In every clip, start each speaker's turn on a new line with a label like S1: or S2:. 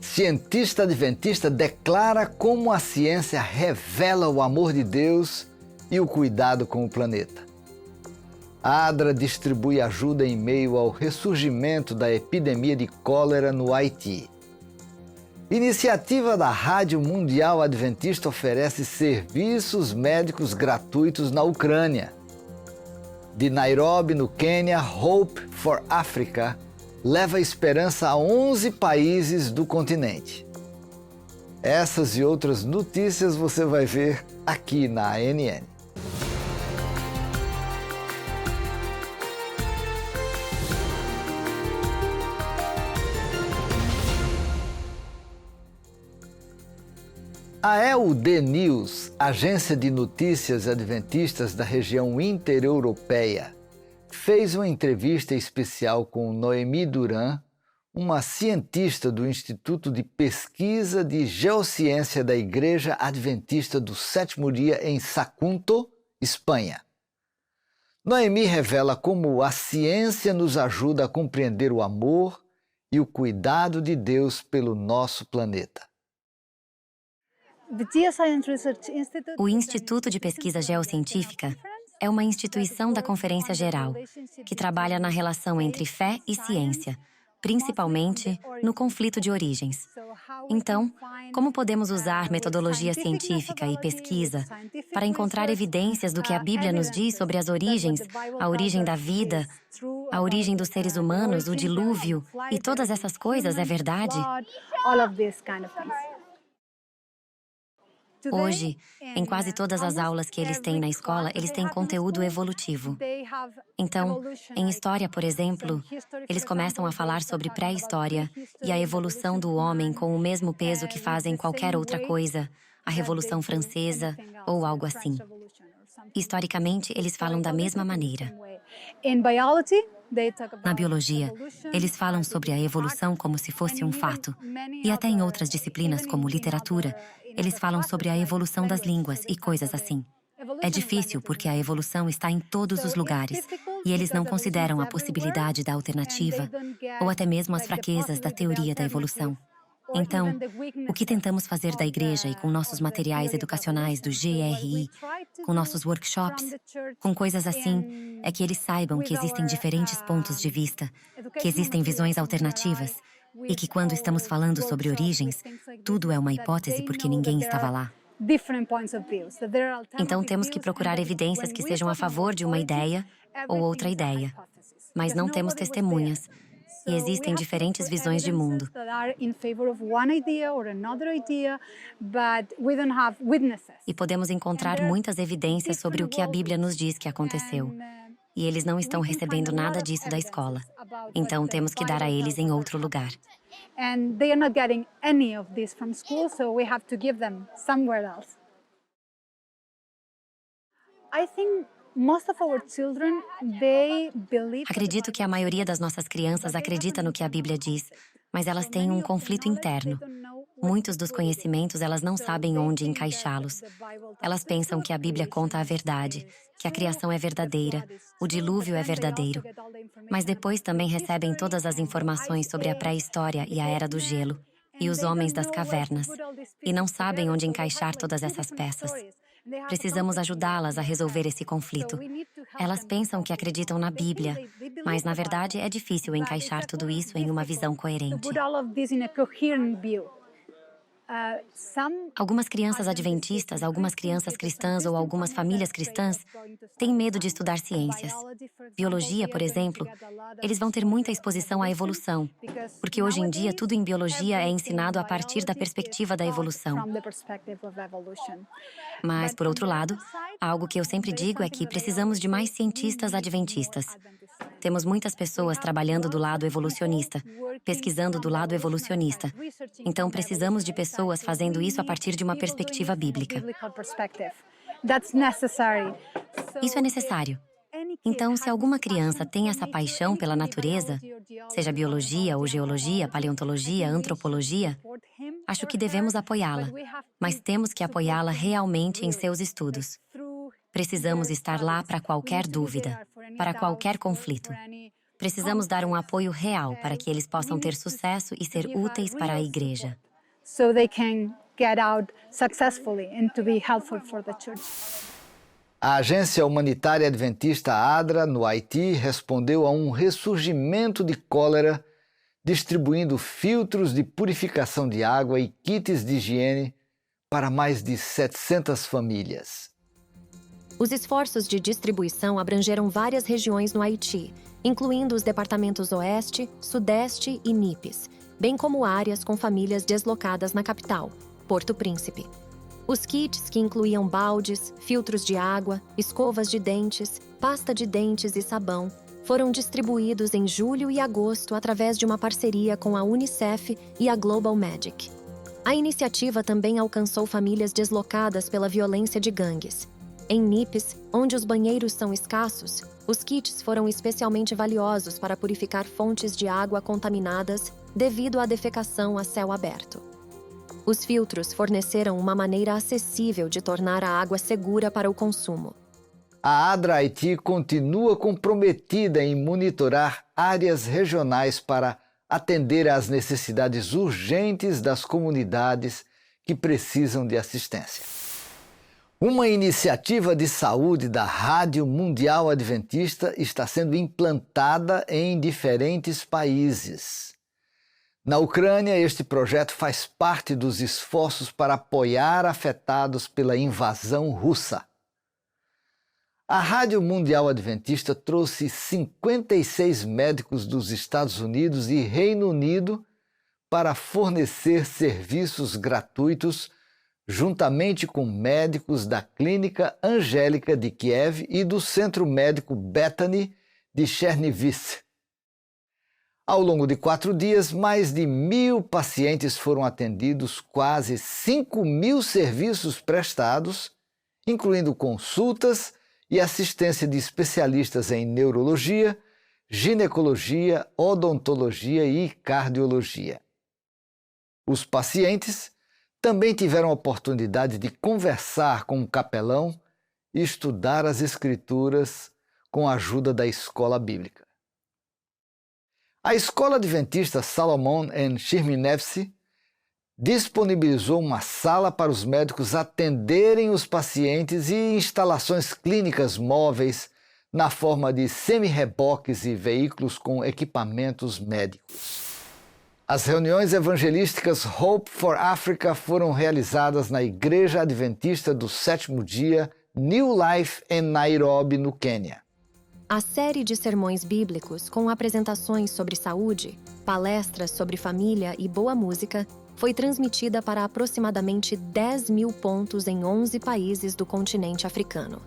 S1: Cientista adventista declara como a ciência revela o amor de Deus e o cuidado com o planeta. ADRA distribui ajuda em meio ao ressurgimento da epidemia de cólera no Haiti. Iniciativa da Rádio Mundial Adventista oferece serviços médicos gratuitos na Ucrânia. De Nairobi, no Quênia, Hope for Africa leva esperança a 11 países do continente. Essas e outras notícias você vai ver aqui na ANN. A EUD News, agência de notícias adventistas da região intereuropeia, fez uma entrevista especial com Noemi Duran, uma cientista do Instituto de Pesquisa de Geociência da Igreja Adventista do Sétimo Dia em Sagunto, Espanha. Noemi revela como a ciência nos ajuda a compreender o amor e o cuidado de Deus pelo nosso planeta.
S2: O Instituto de Pesquisa Geocientífica é uma instituição da Conferência Geral que trabalha na relação entre fé e ciência, principalmente no conflito de origens. Então, como podemos usar metodologia científica e pesquisa para encontrar evidências do que a Bíblia nos diz sobre as origens, a origem da vida, a origem dos seres humanos, o dilúvio e todas essas coisas, é verdade? Hoje, em quase todas as aulas que eles têm na escola, eles têm conteúdo evolutivo. Então, em história, por exemplo, eles começam a falar sobre pré-história e a evolução do homem com o mesmo peso que fazem qualquer outra coisa, a Revolução Francesa ou algo assim. Historicamente, eles falam da mesma maneira. Na biologia, eles falam sobre a evolução como se fosse um fato. E até em outras disciplinas, como literatura, eles falam sobre a evolução das línguas e coisas assim. É difícil porque a evolução está em todos os lugares e eles não consideram a possibilidade da alternativa ou até mesmo as fraquezas da teoria da evolução. Então, o que tentamos fazer da igreja e com nossos materiais educacionais do GRI, com nossos workshops, com coisas assim, é que eles saibam que existem diferentes pontos de vista, que existem visões alternativas e que quando estamos falando sobre origens, tudo é uma hipótese porque ninguém estava lá. Então temos que procurar evidências que sejam a favor de uma ideia ou outra ideia, mas não temos testemunhas. E existem diferentes visões de mundo. E podemos encontrar muitas evidências sobre o que a Bíblia nos diz que aconteceu. E eles não estão recebendo nada disso da escola. Então temos que dar a eles em outro lugar. Acredito que a maioria das nossas crianças acredita no que a Bíblia diz, mas elas têm um conflito interno. Muitos dos conhecimentos elas não sabem onde encaixá-los. Elas pensam que a Bíblia conta a verdade, que a criação é verdadeira, o dilúvio é verdadeiro. Mas depois também recebem todas as informações sobre a pré-história e a Era do Gelo, e os homens das cavernas, e não sabem onde encaixar todas essas peças. Precisamos ajudá-las a resolver esse conflito. Elas pensam que acreditam na Bíblia, mas na verdade é difícil encaixar tudo isso em uma visão coerente. Algumas crianças adventistas, algumas crianças cristãs ou algumas famílias cristãs têm medo de estudar ciências. Biologia, por exemplo, eles vão ter muita exposição à evolução, porque hoje em dia tudo em biologia é ensinado a partir da perspectiva da evolução. Mas, por outro lado, algo que eu sempre digo é que precisamos de mais cientistas adventistas. Temos muitas pessoas trabalhando do lado evolucionista, pesquisando do lado evolucionista. Então, precisamos de pessoas fazendo isso a partir de uma perspectiva bíblica. Isso é necessário. Então, se alguma criança tem essa paixão pela natureza, seja biologia ou geologia, paleontologia, antropologia, acho que devemos apoiá-la, mas temos que apoiá-la realmente em seus estudos. Precisamos estar lá para qualquer dúvida, para qualquer conflito. Precisamos dar um apoio real para que eles possam ter sucesso e ser úteis para a igreja.
S3: So they can get out successfully and to be helpful for the church.
S1: A Agência Humanitária Adventista ADRA, no Haiti, respondeu a um ressurgimento de cólera, distribuindo filtros de purificação de água e kits de higiene para mais de 700 famílias.
S4: Os esforços de distribuição abrangeram várias regiões no Haiti, incluindo os departamentos Oeste, Sudeste e Nipes, bem como áreas com famílias deslocadas na capital, Porto Príncipe. Os kits, que incluíam baldes, filtros de água, escovas de dentes, pasta de dentes e sabão, foram distribuídos em julho e agosto através de uma parceria com a UNICEF e a Global Magic. A iniciativa também alcançou famílias deslocadas pela violência de gangues. Em Nipes, onde os banheiros são escassos, os kits foram especialmente valiosos para purificar fontes de água contaminadas devido à defecação a céu aberto. Os filtros forneceram uma maneira acessível de tornar a água segura para o consumo.
S1: A ADRA Haiti continua comprometida em monitorar áreas regionais para atender às necessidades urgentes das comunidades que precisam de assistência. Uma iniciativa de saúde da Rádio Mundial Adventista está sendo implantada em diferentes países. Na Ucrânia, este projeto faz parte dos esforços para apoiar afetados pela invasão russa. A Rádio Mundial Adventista trouxe 56 médicos dos Estados Unidos e Reino Unido para fornecer serviços gratuitos juntamente com médicos da Clínica Angélica de Kiev e do Centro Médico Bethany de Chernihiv. Ao longo de 4 dias, mais de 1.000 pacientes foram atendidos, quase 5.000 serviços prestados, incluindo consultas e assistência de especialistas em neurologia, ginecologia, odontologia e cardiologia. Os pacientes também tiveram a oportunidade de conversar com o capelão e estudar as Escrituras com a ajuda da escola bíblica. A Escola Adventista Salomon em Shirminefse disponibilizou uma sala para os médicos atenderem os pacientes e instalações clínicas móveis na forma de semi-reboques e veículos com equipamentos médicos. As reuniões evangelísticas Hope for Africa foram realizadas na Igreja Adventista do Sétimo Dia, New Life, em Nairobi, no Quênia.
S4: A série de sermões bíblicos com apresentações sobre saúde, palestras sobre família e boa música foi transmitida para aproximadamente 10.000 pontos em 11 países do continente africano.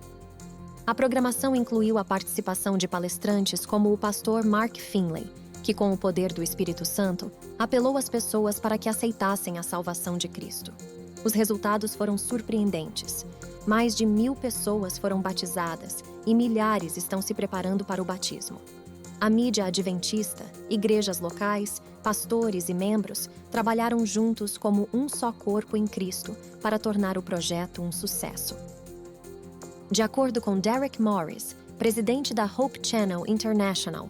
S4: A programação incluiu a participação de palestrantes como o pastor Mark Finley, que, com o poder do Espírito Santo, apelou às pessoas para que aceitassem a salvação de Cristo. Os resultados foram surpreendentes. Mais de 1.000 pessoas foram batizadas e milhares estão se preparando para o batismo. A mídia adventista, igrejas locais, pastores e membros trabalharam juntos como um só corpo em Cristo para tornar o projeto um sucesso. De acordo com Derek Morris, presidente da Hope Channel International,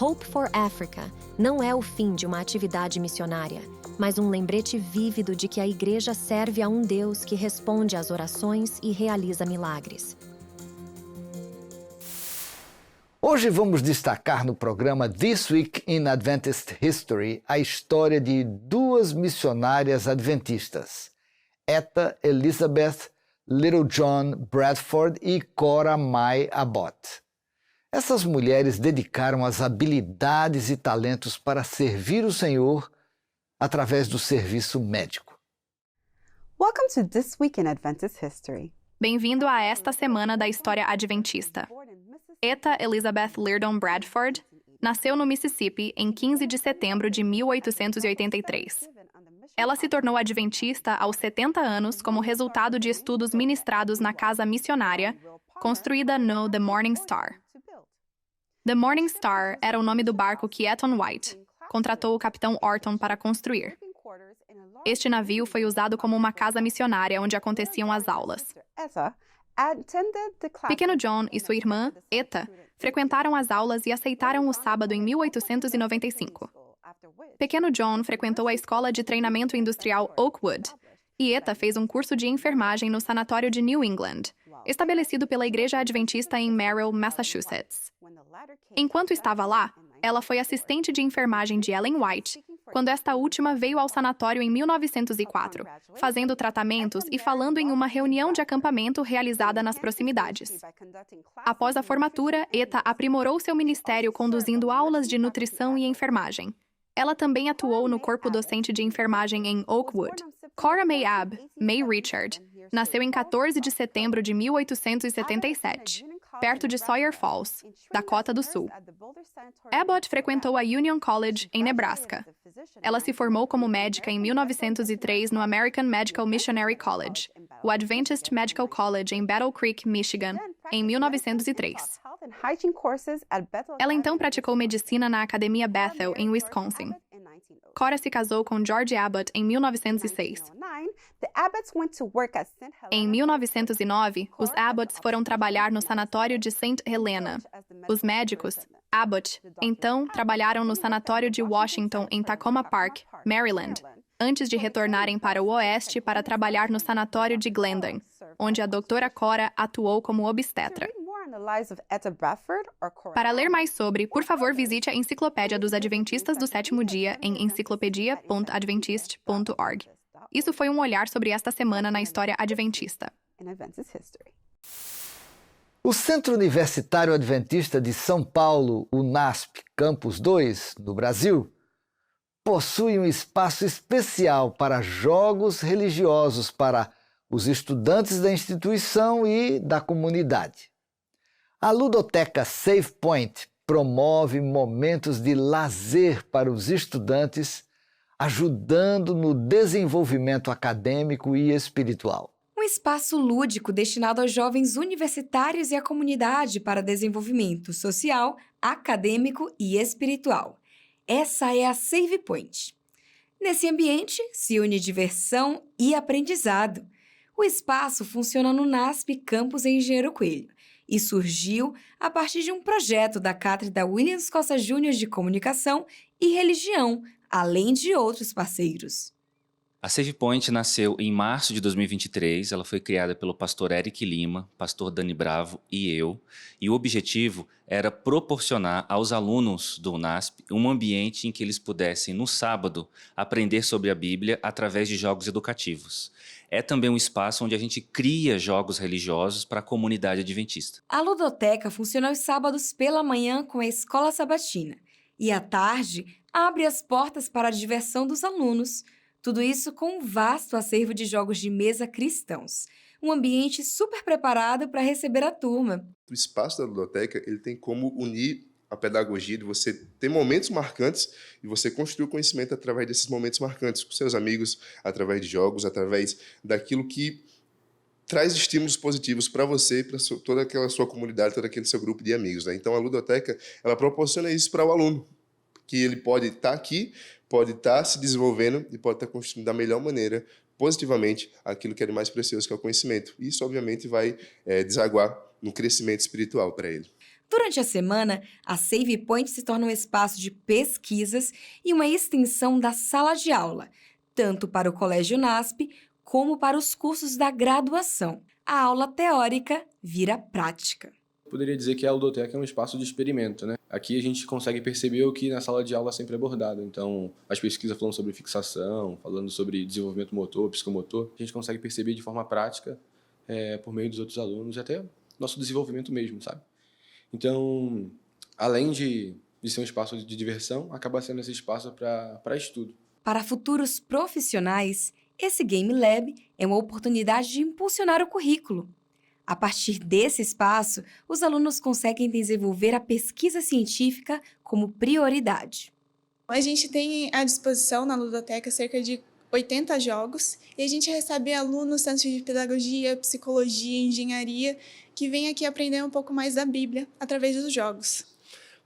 S4: Hope for Africa não é o fim de uma atividade missionária, mas um lembrete vívido de que a igreja serve a um Deus que responde às orações e realiza milagres.
S1: Hoje vamos destacar no programa This Week in Adventist History a história de 2 missionárias adventistas, Etta Elizabeth Littlejohn Bradford e Cora May Abbott. Essas mulheres dedicaram as habilidades e talentos para servir o Senhor através do serviço médico.
S5: Welcome to This Week in Adventist History.
S6: Bem-vindo a esta semana da história adventista. Etta Elizabeth Littlejohn Bradford nasceu no Mississippi em 15 de setembro de 1883. Ela se tornou adventista aos 70 anos como resultado de estudos ministrados na casa missionária, construída no The Morning Star. The Morning Star era o nome do barco que Eton White contratou o capitão Orton para construir. Este navio foi usado como uma casa missionária onde aconteciam as aulas. Pequeno John e sua irmã, Eta, frequentaram as aulas e aceitaram o sábado em 1895. Pequeno John frequentou a escola de treinamento industrial Oakwood e Eta fez um curso de enfermagem no sanatório de New England, estabelecido pela Igreja Adventista em Merrill, Massachusetts. Enquanto estava lá, ela foi assistente de enfermagem de Ellen White, quando esta última veio ao sanatório em 1904, fazendo tratamentos e falando em uma reunião de acampamento realizada nas proximidades. Após a formatura, Eta aprimorou seu ministério conduzindo aulas de nutrição e enfermagem. Ela também atuou no corpo docente de enfermagem em Oakwood. Cora May Abb, May Richard, nasceu em 14 de setembro de 1877, perto de Sawyer Falls, Dakota do Sul. Abbott frequentou a Union College, em Nebraska. Ela se formou como médica em 1903 no American Medical Missionary College, o Adventist Medical College em Battle Creek, Michigan, em 1903. Ela então praticou medicina na Academia Bethel, em Wisconsin. Cora se casou com George Abbott em 1906. Em 1909, os Abbotts foram trabalhar no sanatório de St. Helena. Os médicos, Abbott, então trabalharam no sanatório de Washington, em Tacoma Park, Maryland, antes de retornarem para o oeste para trabalhar no sanatório de Glendon, onde a doutora Cora atuou como obstetra. Para ler mais sobre, por favor, visite a Enciclopédia dos Adventistas do Sétimo Dia em enciclopedia.adventist.org. Isso foi um olhar sobre esta semana na história adventista.
S1: O Centro Universitário Adventista de São Paulo, UNASP, Campus 2, no Brasil, possui um espaço especial para jogos religiosos para os estudantes da instituição e da comunidade. A ludoteca Save Point promove momentos de lazer para os estudantes, ajudando no desenvolvimento acadêmico e espiritual.
S7: Um espaço lúdico destinado aos jovens universitários e à comunidade para desenvolvimento social, acadêmico e espiritual. Essa é a Save Point. Nesse ambiente se une diversão e aprendizado. O espaço funciona no NASP Campus em Engenheiro Coelho e surgiu a partir de um projeto da Cátedra Williams Costa Júnior de Comunicação e Religião, além de outros parceiros.
S8: A Save Point nasceu em março de 2023, ela foi criada pelo pastor Eric Lima, pastor Dani Bravo e eu, e o objetivo era proporcionar aos alunos do UNASP um ambiente em que eles pudessem, no sábado, aprender sobre a Bíblia através de jogos educativos. É também um espaço onde a gente cria jogos religiosos para a comunidade adventista.
S7: A ludoteca funciona aos sábados pela manhã com a escola sabatina e à tarde abre as portas para a diversão dos alunos. Tudo isso com um vasto acervo de jogos de mesa cristãos. Um ambiente super preparado para receber a turma.
S9: O espaço da ludoteca ele tem como unir a pedagogia de você ter momentos marcantes e você construir o conhecimento através desses momentos marcantes, com seus amigos, através de jogos, através daquilo que traz estímulos positivos para você, para toda aquela sua comunidade, todo aquele seu grupo de amigos, né? Então a ludoteca ela proporciona isso para o aluno, que ele pode estar aqui, pode estar se desenvolvendo e pode estar construindo da melhor maneira, positivamente, aquilo que é de mais precioso, que é o conhecimento. Isso, obviamente, vai desaguar no crescimento espiritual para ele.
S7: Durante a semana, a Save Point se torna um espaço de pesquisas e uma extensão da sala de aula, tanto para o Colégio NASP como para os cursos da graduação. A aula teórica vira prática.
S10: Poderia dizer que a ludoteca é um espaço de experimento, né? Aqui a gente consegue perceber o que na sala de aula sempre é abordado. Então, as pesquisas falando sobre fixação, falando sobre desenvolvimento motor, psicomotor, a gente consegue perceber de forma prática, por meio dos outros alunos, e até nosso desenvolvimento mesmo, sabe? Então, além de ser um espaço de diversão, acaba sendo esse espaço para estudo.
S7: Para futuros profissionais, esse Game Lab é uma oportunidade de impulsionar o currículo. A partir desse espaço, os alunos conseguem desenvolver a pesquisa científica como prioridade.
S11: A gente tem à disposição na ludoteca cerca de 80 jogos e a gente recebe alunos tanto de pedagogia, psicologia, engenharia, que vêm aqui aprender um pouco mais da Bíblia através dos jogos.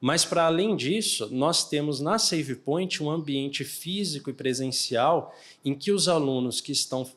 S12: Mas, para além disso, nós temos na Save Point um ambiente físico e presencial em que os alunos que estão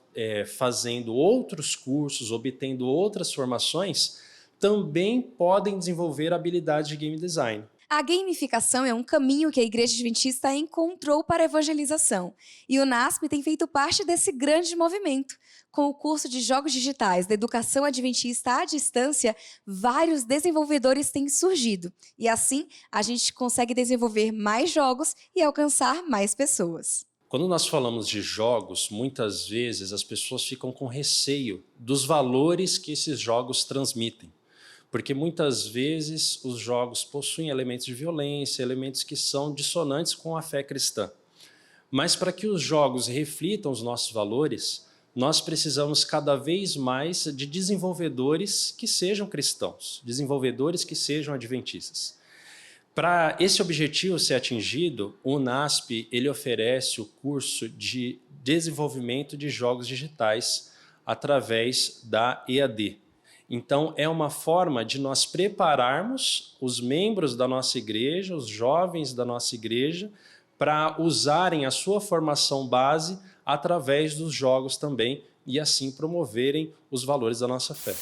S12: fazendo outros cursos, obtendo outras formações, também podem desenvolver habilidade de game design.
S7: A gamificação é um caminho que a Igreja Adventista encontrou para a evangelização, e o NASP tem feito parte desse grande movimento. Com o curso de Jogos Digitais da Educação Adventista à Distância, vários desenvolvedores têm surgido, e assim a gente consegue desenvolver mais jogos e alcançar mais pessoas.
S12: Quando nós falamos de jogos, muitas vezes as pessoas ficam com receio dos valores que esses jogos transmitem. Porque muitas vezes os jogos possuem elementos de violência, elementos que são dissonantes com a fé cristã. Mas para que os jogos reflitam os nossos valores, nós precisamos cada vez mais de desenvolvedores que sejam cristãos, desenvolvedores que sejam adventistas. Para esse objetivo ser atingido, o NASP ele oferece o curso de desenvolvimento de jogos digitais através da EAD. Então, é uma forma de nós prepararmos os membros da nossa igreja, os jovens da nossa igreja, para usarem a sua formação base através dos jogos também e assim promoverem os valores da nossa fé.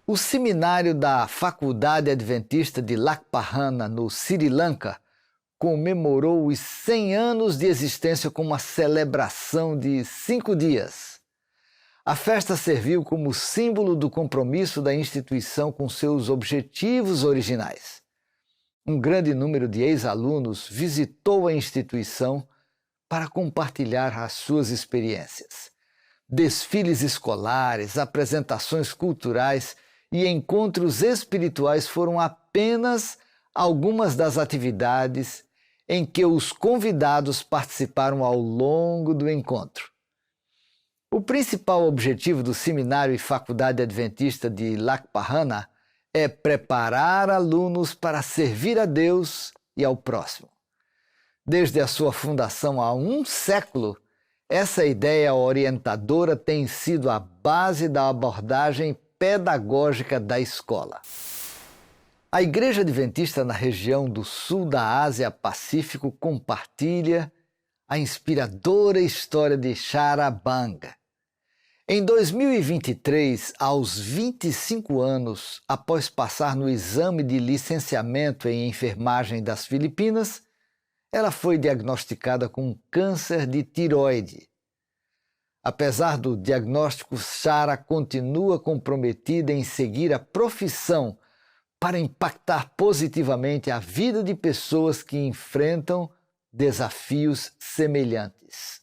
S1: O seminário da Faculdade Adventista de Lakpahana, no Sri Lanka, comemorou os 100 anos de existência com uma celebração de 5 dias. A festa serviu como símbolo do compromisso da instituição com seus objetivos originais. Um grande número de ex-alunos visitou a instituição para compartilhar as suas experiências. Desfiles escolares, apresentações culturais e encontros espirituais foram apenas algumas das atividades em que os convidados participaram ao longo do encontro. O principal objetivo do Seminário e Faculdade Adventista de Lakpahana é preparar alunos para servir a Deus e ao próximo. Desde a sua fundação há um século, essa ideia orientadora tem sido a base da abordagem pedagógica da escola. A Igreja Adventista na região do sul da Ásia-Pacífico compartilha a inspiradora história de Charabanga. Em 2023, aos 25 anos, após passar no exame de licenciamento em enfermagem das Filipinas, ela foi diagnosticada com câncer de tireoide. Apesar do diagnóstico, Chara continua comprometida em seguir a profissão para impactar positivamente a vida de pessoas que enfrentam desafios semelhantes.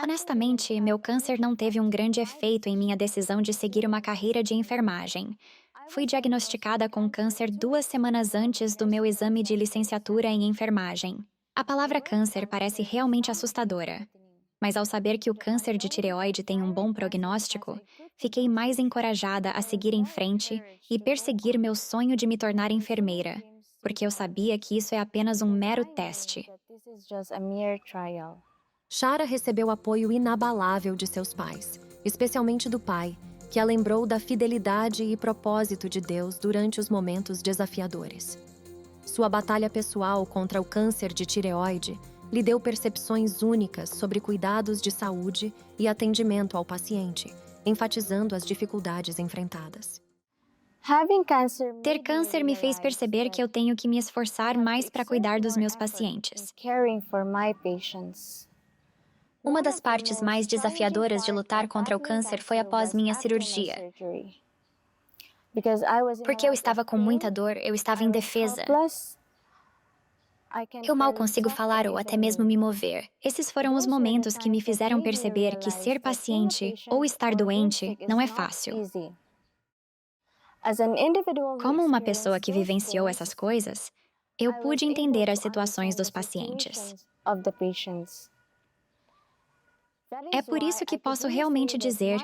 S13: Honestamente, meu câncer não teve um grande efeito em minha decisão de seguir uma carreira de enfermagem. Fui diagnosticada com câncer 2 semanas antes do meu exame de licenciatura em enfermagem. A palavra câncer parece realmente assustadora. Mas ao saber que o câncer de tireoide tem um bom prognóstico, fiquei mais encorajada a seguir em frente e perseguir meu sonho de me tornar enfermeira, porque eu sabia que isso é apenas um mero teste.
S4: Chara recebeu apoio inabalável de seus pais, especialmente do pai, que a lembrou da fidelidade e propósito de Deus durante os momentos desafiadores. Sua batalha pessoal contra o câncer de tireoide lhe deu percepções únicas sobre cuidados de saúde e atendimento ao paciente, enfatizando as dificuldades enfrentadas.
S13: Ter câncer me fez perceber que eu tenho que me esforçar mais para cuidar dos meus pacientes. Uma das partes mais desafiadoras de lutar contra o câncer foi após minha cirurgia. Porque eu estava com muita dor, eu estava indefesa. Eu mal consigo falar ou até mesmo me mover. Esses foram os momentos que me fizeram perceber que ser paciente ou estar doente não é fácil. Como uma pessoa que vivenciou essas coisas, eu pude entender as situações dos pacientes. É por isso que posso realmente dizer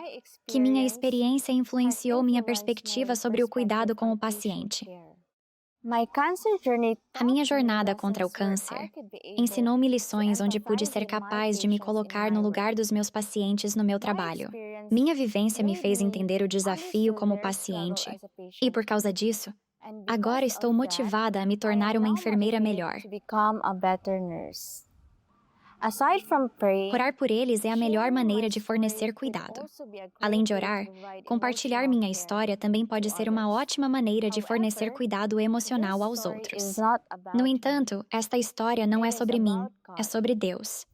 S13: que minha experiência influenciou minha perspectiva sobre o cuidado com o paciente. A minha jornada contra o câncer ensinou-me lições onde pude ser capaz de me colocar no lugar dos meus pacientes no meu trabalho. Minha vivência me fez entender o desafio como paciente, e por causa disso, Agora estou motivada a me tornar uma enfermeira melhor. Orar por eles é a melhor maneira de fornecer cuidado. Além de orar, compartilhar minha história também pode ser uma ótima maneira de fornecer cuidado emocional aos outros. No entanto, esta história não é sobre mim, é sobre Deus.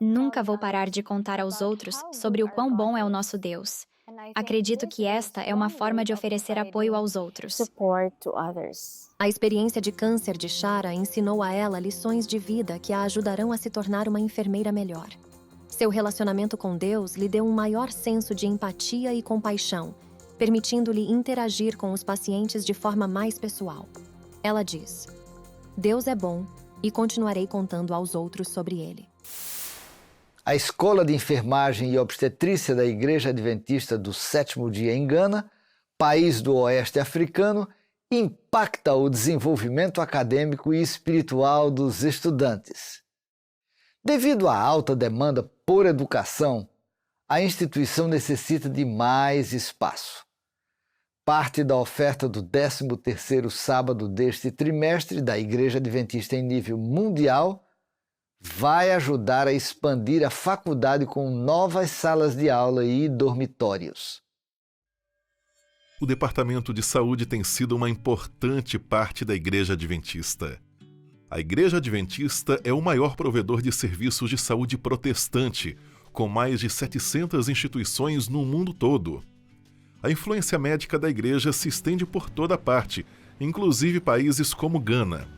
S13: Nunca vou parar de contar aos outros sobre o quão bom é o nosso Deus. Acredito que esta é uma forma de oferecer apoio aos outros.
S4: A experiência de câncer de Shara ensinou a ela lições de vida que a ajudarão a se tornar uma enfermeira melhor. Seu relacionamento com Deus lhe deu um maior senso de empatia e compaixão, permitindo-lhe interagir com os pacientes de forma mais pessoal. Ela diz: Deus é bom e continuarei contando aos outros sobre ele.
S1: A Escola de Enfermagem e Obstetrícia da Igreja Adventista do Sétimo Dia em Gana, país do Oeste Africano, impacta o desenvolvimento acadêmico e espiritual dos estudantes. Devido à alta demanda por educação, a instituição necessita de mais espaço. Parte da oferta do 13º sábado deste trimestre da Igreja Adventista em nível mundial vai ajudar a expandir a faculdade com novas salas de aula e dormitórios.
S14: O Departamento de Saúde tem sido uma importante parte da Igreja Adventista. A Igreja Adventista é o maior provedor de serviços de saúde protestante, com mais de 700 instituições no mundo todo. A influência médica da Igreja se estende por toda parte, inclusive países como Gana.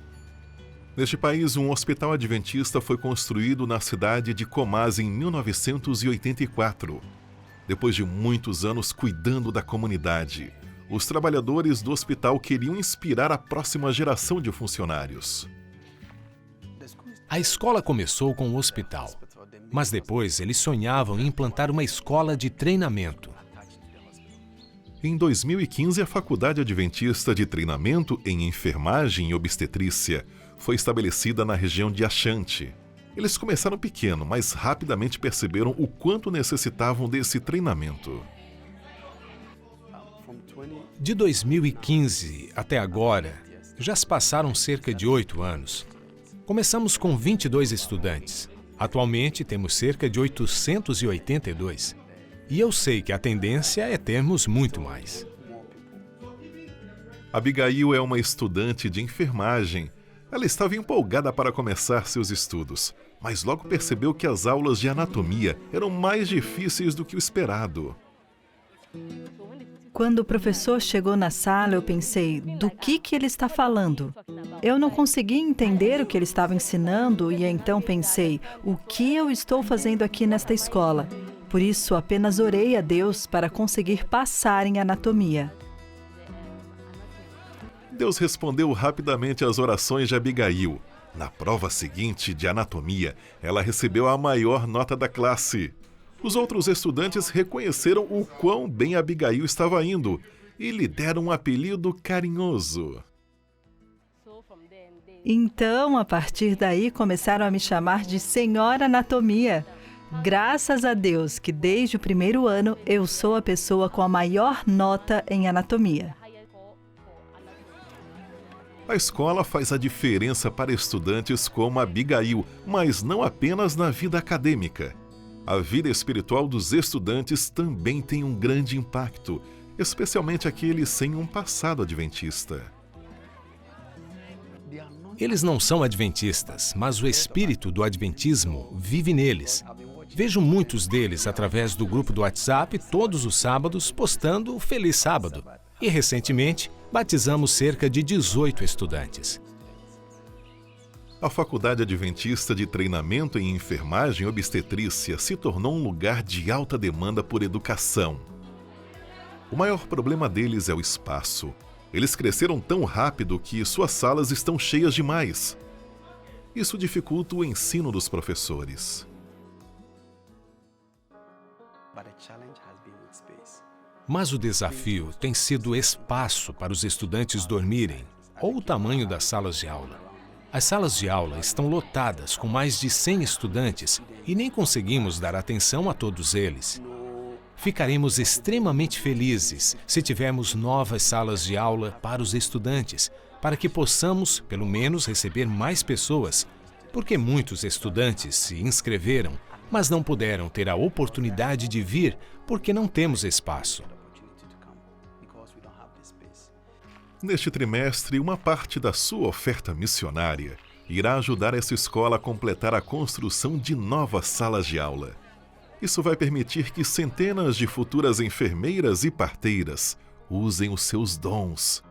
S14: Neste país, um hospital adventista foi construído na cidade de Kumasi em 1984. Depois de muitos anos cuidando da comunidade, os trabalhadores do hospital queriam inspirar a próxima geração de funcionários.
S15: A escola começou com o hospital, mas depois eles sonhavam em implantar uma escola de treinamento.
S14: Em 2015, a Faculdade Adventista de Treinamento em Enfermagem e Obstetrícia foi estabelecida na região de Ashanti. Eles começaram pequeno, mas rapidamente perceberam o quanto necessitavam desse treinamento.
S15: De 2015 até agora, já se passaram cerca de 8 anos. Começamos com 22 estudantes. Atualmente temos cerca de 882. E eu sei que a tendência é termos muito mais.
S14: Abigail é uma estudante de enfermagem. Ela estava empolgada para começar seus estudos, mas logo percebeu que as aulas de anatomia eram mais difíceis do que o esperado.
S16: Quando o professor chegou na sala, eu pensei, do que ele está falando? Eu não conseguia entender o que ele estava ensinando e então pensei, o que eu estou fazendo aqui nesta escola? Por isso, apenas orei a Deus para conseguir passar em anatomia.
S14: Deus respondeu rapidamente às orações de Abigail. Na prova seguinte de anatomia, ela recebeu a maior nota da classe. Os outros estudantes reconheceram o quão bem Abigail estava indo e lhe deram um apelido carinhoso.
S16: Então, a partir daí, começaram a me chamar de Senhora Anatomia. Graças a Deus que desde o primeiro ano eu sou a pessoa com a maior nota em anatomia.
S14: A escola faz a diferença para estudantes como Abigail, mas não apenas na vida acadêmica. A vida espiritual dos estudantes também tem um grande impacto, especialmente aqueles sem um passado adventista.
S15: Eles não são adventistas, mas o espírito do adventismo vive neles. Vejo muitos deles através do grupo do WhatsApp todos os sábados postando Feliz Sábado. E recentemente, batizamos cerca de 18 estudantes.
S14: A Faculdade Adventista de Treinamento em Enfermagem e Obstetrícia se tornou um lugar de alta demanda por educação. O maior problema deles é o espaço. Eles cresceram tão rápido que suas salas estão cheias demais. Isso dificulta o ensino dos professores.
S15: Mas o desafio tem sido espaço para os estudantes dormirem, ou o tamanho das salas de aula. As salas de aula estão lotadas com mais de 100 estudantes e nem conseguimos dar atenção a todos eles. Ficaremos extremamente felizes se tivermos novas salas de aula para os estudantes, para que possamos, pelo menos, receber mais pessoas, porque muitos estudantes se inscreveram, mas não puderam ter a oportunidade de vir porque não temos espaço.
S14: Neste trimestre, uma parte da sua oferta missionária irá ajudar essa escola a completar a construção de novas salas de aula. Isso vai permitir que centenas de futuras enfermeiras e parteiras usem os seus dons.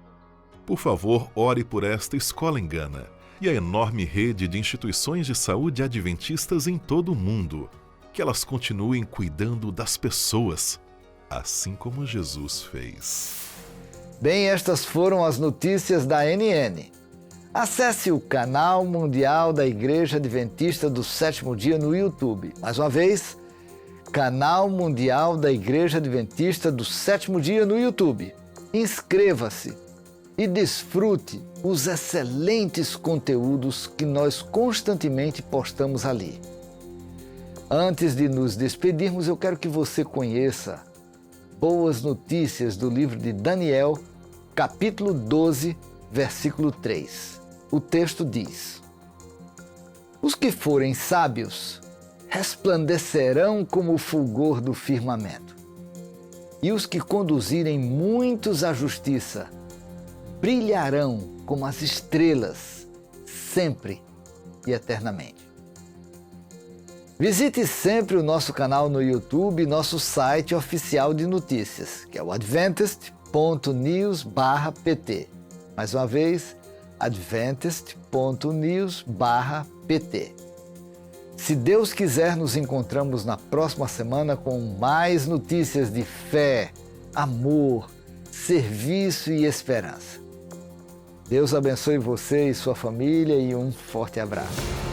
S14: Por favor, ore por esta escola em Gana e a enorme rede de instituições de saúde adventistas em todo o mundo, que elas continuem cuidando das pessoas, assim como Jesus fez.
S1: Bem, estas foram as notícias da NN. Acesse o canal mundial da Igreja Adventista do Sétimo Dia no YouTube. Mais uma vez, canal mundial da Igreja Adventista do Sétimo Dia no YouTube. Inscreva-se e desfrute os excelentes conteúdos que nós constantemente postamos ali. Antes de nos despedirmos, eu quero que você conheça boas notícias do livro de Daniel, capítulo 12, versículo 3. O texto diz: os que forem sábios resplandecerão como o fulgor do firmamento, e os que conduzirem muitos à justiça brilharão como as estrelas, sempre e eternamente. Visite sempre o nosso canal no YouTube e nosso site oficial de notícias, que é o adventist.news/pt. Mais uma vez, adventist.news/pt. Se Deus quiser, nos encontramos na próxima semana com mais notícias de fé, amor, serviço e esperança. Deus abençoe você e sua família e um forte abraço.